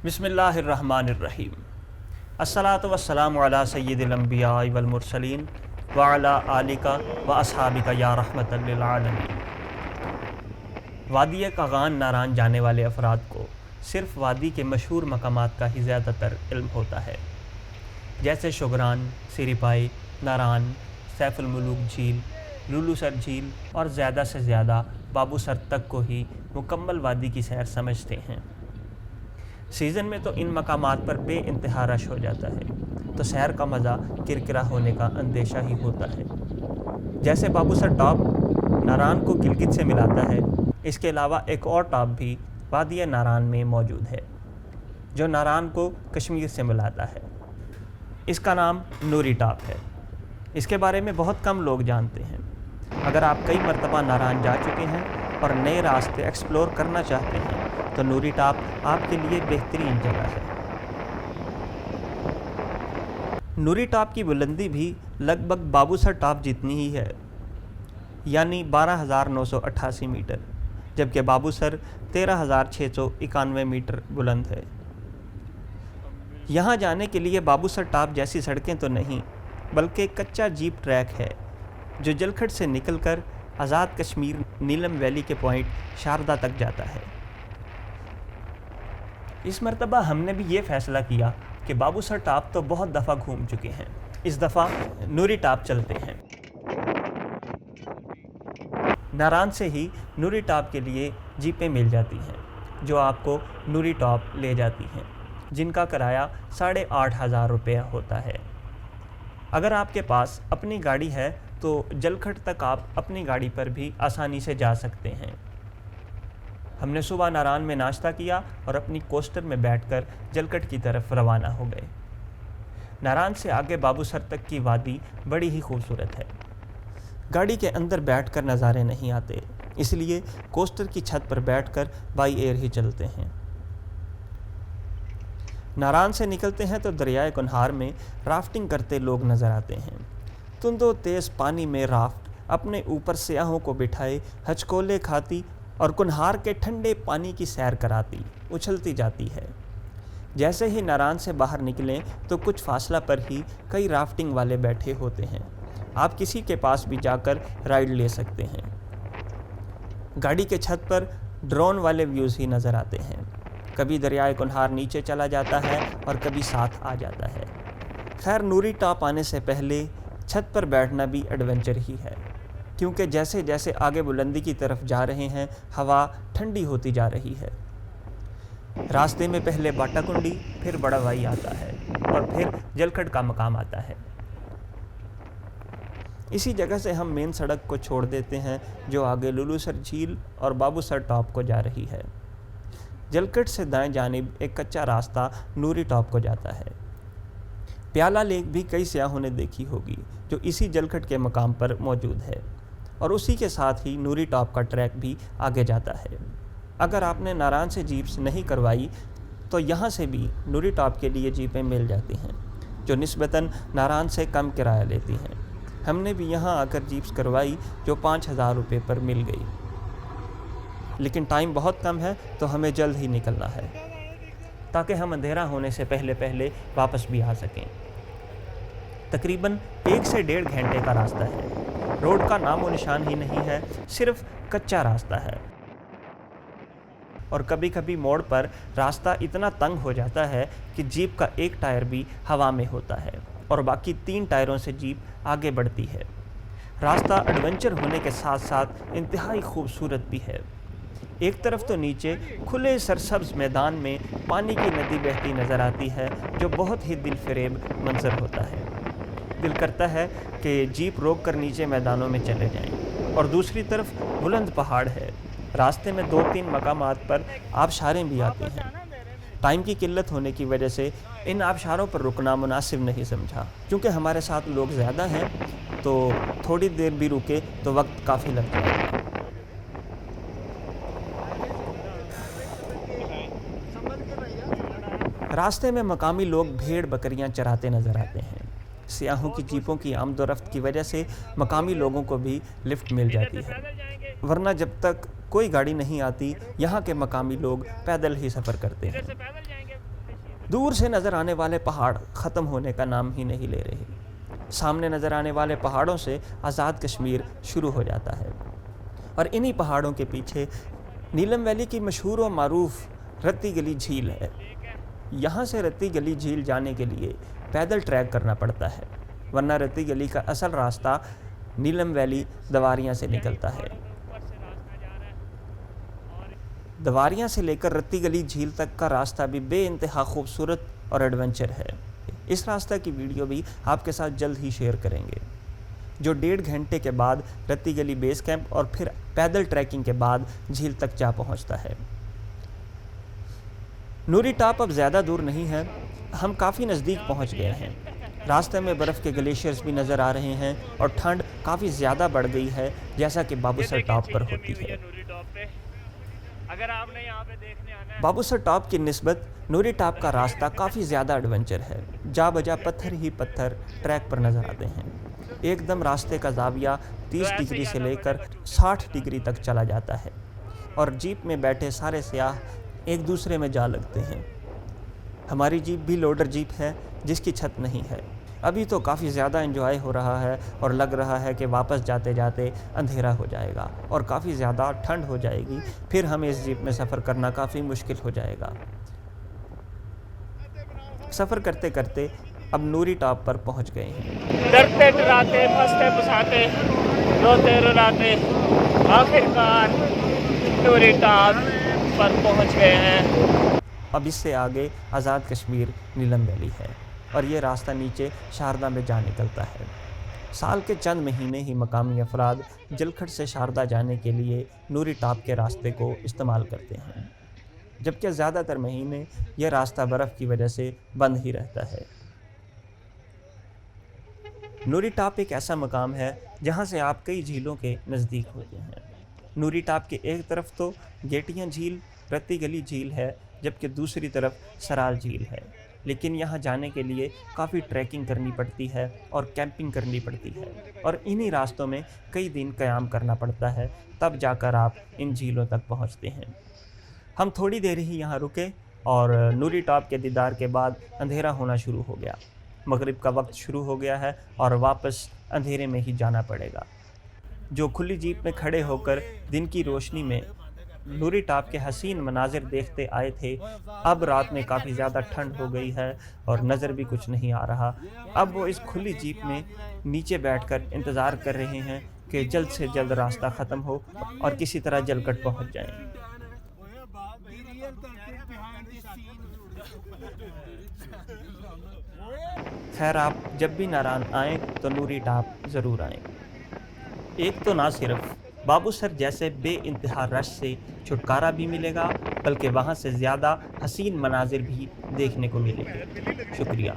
بسم اللہ الرحمن الرحیم۔ الصلاۃ والسلام علی سید الانبیاء والمرسلین وعلی آلک و اصحابک یا رحمۃ للعالمین۔ وادی کاغان ناران جانے والے افراد کو صرف وادی کے مشہور مقامات کا ہی زیادہ تر علم ہوتا ہے، جیسے شگران، سیری پائی، ناران، سیف الملوک جھیل، لولو سر جھیل اور زیادہ سے زیادہ بابو سر تک کو ہی مکمل وادی کی سیر سمجھتے ہیں۔ سیزن میں تو ان مقامات پر بے انتہا رش ہو جاتا ہے، تو سیر کا مزہ کرکرا ہونے کا اندیشہ ہی ہوتا ہے۔ جیسے بابو سر ٹاپ ناران کو گلگت سے ملاتا ہے، اس کے علاوہ ایک اور ٹاپ بھی وادی ناران میں موجود ہے جو ناران کو کشمیر سے ملاتا ہے۔ اس کا نام نوری ٹاپ ہے۔ اس کے بارے میں بہت کم لوگ جانتے ہیں۔ اگر آپ کئی مرتبہ ناران جا چکے ہیں اور نئے راستے ایکسپلور کرنا چاہتے ہیں تو نوری ٹاپ آپ کے لیے بہترین جگہ ہے۔ نوری ٹاپ کی بلندی بھی لگ بھگ بابو سر ٹاپ جتنی ہی ہے، یعنی 12,988 میٹر، جبکہ بابو سر 13,691 میٹر بلند ہے۔ یہاں جانے کے لیے بابو سر ٹاپ جیسی سڑکیں تو نہیں، بلکہ کچا جیپ ٹریک ہے جو جلکھڈ سے نکل کر آزاد کشمیر نیلم ویلی کے پوائنٹ شاردا تک جاتا ہے۔ اس مرتبہ ہم نے بھی یہ فیصلہ کیا کہ بابو سر ٹاپ تو بہت دفعہ گھوم چکے ہیں، اس دفعہ نوری ٹاپ چلتے ہیں۔ ناران سے ہی نوری ٹاپ کے لیے جیپیں مل جاتی ہیں جو آپ کو نوری ٹاپ لے جاتی ہیں، جن کا کرایہ 8,500 روپیہ ہوتا ہے۔ اگر آپ کے پاس اپنی گاڑی ہے تو جلکھڈ تک آپ اپنی گاڑی پر بھی آسانی سے جا سکتے ہیں۔ ہم نے صبح ناران میں ناشتہ کیا اور اپنی کوسٹر میں بیٹھ کر جلکھڈ کی طرف روانہ ہو گئے۔ ناران سے آگے بابو سر تک کی وادی بڑی ہی خوبصورت ہے۔ گاڑی کے اندر بیٹھ کر نظارے نہیں آتے، اس لیے کوسٹر کی چھت پر بیٹھ کر بائی ایئر ہی چلتے ہیں۔ ناران سے نکلتے ہیں تو دریائے کنہار میں رافٹنگ کرتے لوگ نظر آتے ہیں۔ تند و تیز پانی میں رافٹ اپنے اوپر سیاحوں کو بٹھائے ہچکولے کھاتی اور کنہار کے ٹھنڈے پانی کی سیر کراتی اچھلتی جاتی ہے۔ جیسے ہی ناران سے باہر نکلیں تو کچھ فاصلہ پر ہی کئی رافٹنگ والے بیٹھے ہوتے ہیں، آپ کسی کے پاس بھی جا کر رائڈ لے سکتے ہیں۔ گاڑی کے چھت پر ڈرون والے ویوز ہی نظر آتے ہیں، کبھی دریائے کنہار نیچے چلا جاتا ہے اور کبھی ساتھ آ جاتا ہے۔ خیر نوری ٹاپ آنے سے پہلے چھت پر بیٹھنا بھی ایڈونچر ہی ہے، کیونکہ جیسے جیسے آگے بلندی کی طرف جا رہے ہیں ہوا ٹھنڈی ہوتی جا رہی ہے۔ راستے میں پہلے باٹا کنڈی، پھر بڑا وائی آتا ہے اور پھر جلکھڈ کا مقام آتا ہے۔ اسی جگہ سے ہم مین سڑک کو چھوڑ دیتے ہیں جو آگے لولو سر جھیل اور بابو سر ٹاپ کو جا رہی ہے۔ جلکھڈ سے دائیں جانب ایک کچا راستہ نوری ٹاپ کو جاتا ہے۔ پیالہ لیک بھی کئی سیاحوں نے دیکھی ہوگی جو اسی جلکھڈ کے مقام پر موجود ہے، اور اسی کے ساتھ ہی نوری ٹاپ کا ٹریک بھی آگے جاتا ہے۔ اگر آپ نے ناران سے جیپس نہیں کروائی تو یہاں سے بھی نوری ٹاپ کے لیے جیپیں مل جاتی ہیں جو نسبتاً ناران سے کم کرایہ لیتی ہیں۔ ہم نے بھی یہاں آ کر جیپس کروائی جو 5,000 روپے پر مل گئی، لیکن ٹائم بہت کم ہے تو ہمیں جلد ہی نکلنا ہے تاکہ ہم اندھیرا ہونے سے پہلے واپس بھی آ سکیں۔ تقریباً 1 سے 1.5 گھنٹے کا راستہ ہے۔ روڈ کا نام و نشان ہی نہیں ہے، صرف کچا راستہ ہے، اور کبھی کبھی موڑ پر راستہ اتنا تنگ ہو جاتا ہے کہ جیپ کا ایک ٹائر بھی ہوا میں ہوتا ہے اور باقی 3 ٹائروں سے جیپ آگے بڑھتی ہے۔ راستہ ایڈونچر ہونے کے ساتھ ساتھ انتہائی خوبصورت بھی ہے۔ ایک طرف تو نیچے کھلے سرسبز میدان میں پانی کی ندی بہتی نظر آتی ہے جو بہت ہی دل فریب منظر ہوتا ہے، دل کرتا ہے کہ جیپ روک کر نیچے میدانوں میں چلے جائیں، اور دوسری طرف بلند پہاڑ ہے۔ راستے میں 2-3 مقامات پر آبشاریں بھی آتی ہیں۔ ٹائم کی قلت ہونے کی وجہ سے ان آبشاروں پر رکنا مناسب نہیں سمجھا، کیونکہ ہمارے ساتھ لوگ زیادہ ہیں تو تھوڑی دیر بھی رکے تو وقت کافی لگ جائے گا۔ راستے میں مقامی لوگ بھیڑ بکریاں چراتے نظر آتے ہیں۔ سیاحوں کی جیپوں کی آمد و رفت کی وجہ سے مقامی لوگوں کو بھی لفٹ مل جاتی ہے، ورنہ جب تک کوئی گاڑی نہیں آتی یہاں کے مقامی لوگ پیدل ہی سفر کرتے ہیں۔ دور سے نظر آنے والے پہاڑ ختم ہونے کا نام ہی نہیں لے رہے۔ سامنے نظر آنے والے پہاڑوں سے آزاد کشمیر شروع ہو جاتا ہے، اور انہی پہاڑوں کے پیچھے نیلم ویلی کی مشہور و معروف رتی گلی جھیل ہے۔ یہاں سے رتی گلی جھیل جانے کے لیے پیدل ٹریک کرنا پڑتا ہے، ورنہ رتی گلی کا اصل راستہ نیلم ویلی دواریاں سے نکلتا ہے۔ دواریاں سے لے کر رتی گلی جھیل تک کا راستہ بھی بے انتہا خوبصورت اور ایڈونچر ہے۔ اس راستہ کی ویڈیو بھی آپ کے ساتھ جلد ہی شیئر کریں گے، جو 1.5 گھنٹے کے بعد رتی گلی بیس کیمپ اور پھر پیدل ٹریکنگ کے بعد جھیل تک جا پہنچتا ہے۔ نوری ٹاپ اب زیادہ دور نہیں ہے، ہم کافی نزدیک پہنچ گئے ہیں۔ راستے میں برف کے گلیشیئرز بھی نظر آ رہے ہیں اور ٹھنڈ کافی زیادہ بڑھ گئی ہے، جیسا کہ بابو سر ٹاپ پر ہوتی ہے۔ بابو سر ٹاپ کی نسبت نوری ٹاپ کا راستہ کافی زیادہ ایڈونچر ہے، جا بجا پتھر ہی پتھر ٹریک پر نظر آتے ہیں۔ ایک دم راستے کا زاویہ 30 ڈگری سے لے کر 60 ڈگری تک چلا جاتا ہے، اور جیپ میں بیٹھے سارے سیاح ایک دوسرے میں جا لگتے ہیں۔ ہماری جیپ بھی لوڈر جیپ ہے جس کی چھت نہیں ہے۔ ابھی تو کافی زیادہ انجوائے ہو رہا ہے اور لگ رہا ہے کہ واپس جاتے جاتے اندھیرا ہو جائے گا اور کافی زیادہ ٹھنڈ ہو جائے گی، پھر ہمیں اس جیپ میں سفر کرنا کافی مشکل ہو جائے گا۔ سفر کرتے کرتے اب نوری ٹاپ پر پہنچ گئے ہیں۔ ڈرتے ڈراتے پھنستے پھساتے روتے رلاتے آخرکار نوری ٹاپ پر پہنچ گئے ہیں۔ اب اس سے آگے آزاد کشمیر نیلم ویلی ہے، اور یہ راستہ نیچے شاردا میں جا نکلتا ہے۔ سال کے چند مہینے ہی مقامی افراد جلکھڈ سے شاردا جانے کے لیے نوری ٹاپ کے راستے کو استعمال کرتے ہیں، جبکہ زیادہ تر مہینے یہ راستہ برف کی وجہ سے بند ہی رہتا ہے۔ نوری ٹاپ ایک ایسا مقام ہے جہاں سے آپ کئی جھیلوں کے نزدیک ہوتے ہیں۔ نوری ٹاپ کے ایک طرف تو گیٹیاں جھیل، رتی گلی جھیل ہے، جبکہ دوسری طرف سرال جھیل ہے، لیکن یہاں جانے کے لیے کافی ٹریکنگ کرنی پڑتی ہے اور کیمپنگ کرنی پڑتی ہے، اور انہی راستوں میں کئی دن قیام کرنا پڑتا ہے، تب جا کر آپ ان جھیلوں تک پہنچتے ہیں۔ ہم تھوڑی دیر ہی یہاں رکے اور نوری ٹاپ کے دیدار کے بعد اندھیرا ہونا شروع ہو گیا۔ مغرب کا وقت شروع ہو گیا ہے اور واپس اندھیرے میں ہی جانا پڑے گا۔ جو کھلی جیپ میں کھڑے ہو کر دن کی روشنی میں نوری ٹاپ کے حسین مناظر دیکھتے آئے تھے، اب رات میں کافی زیادہ ٹھنڈ ہو گئی ہے اور نظر بھی کچھ نہیں آ رہا۔ اب وہ اس کھلی جیپ میں نیچے بیٹھ کر انتظار کر رہے ہیں کہ جلد سے جلد راستہ ختم ہو اور کسی طرح جلکٹ پہنچ جائیں۔ خیر، آپ جب بھی ناران آئیں تو نوری ٹاپ ضرور آئیں۔ ایک تو نہ صرف بابو سر جیسے بے انتہا رش سے چھٹکارا بھی ملے گا، بلکہ وہاں سے زیادہ حسین مناظر بھی دیکھنے کو ملیں گے۔ شکریہ۔